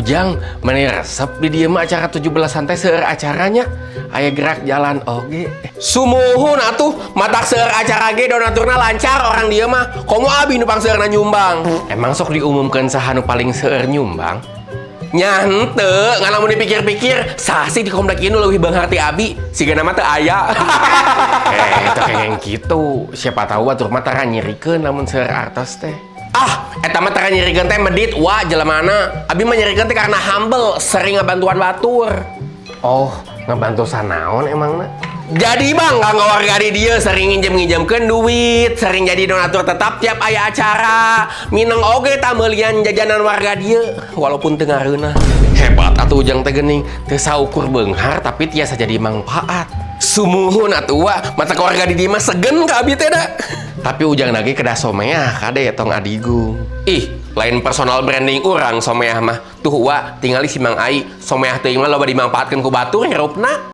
Ujang, mana resep di dieu mah acara 17 santai seueur acaranya. Aya gerak jalan oge. Sumuhun atuh, matak seueur acara ge donaturna lancar orang dieu mah. Komo abi nu pangseurna nyumbang. Emang sok diumumkeun saha nu paling seueur nyumbang? Nya henteu, ngan lamun dipikir-pikir, saha sih di komplek ieu nu leuwih beunghar ti abi? Sigana mah teu aya. Teu kengeng kitu. Siapa tahu batur mah tara nyirikeun lamun seueur artos teh. Ah, eta mah tara nyirikeun teh medit, wah jelemana. Abi mah nyirikeun teh karena humble, sering ngabantuan batur. Oh, ngebantu sanaon emangna? Jadi bang, kanggo warga di dia sering nginjem-nginjemkeun duit, sering jadi donatur tetap tiap aya acara. Mineng oge tameulian jajanan warga dia, walaupun teu ngareunah. Hebat atuh Ujang teh geuning, teu saukur beunghar tapi tiasa jadi manfaat. Sumuhun atuh wa, mata keluarga di dieu mah segen ka abi teh da. Tapi Ujang lagi kedah someah kade tong adigung. Ih, lain personal branding urang someah mah. Tuh wa, tinggali si Mang Ai, someah teuing mah loba dimanfaatkeun ku batur hirupna.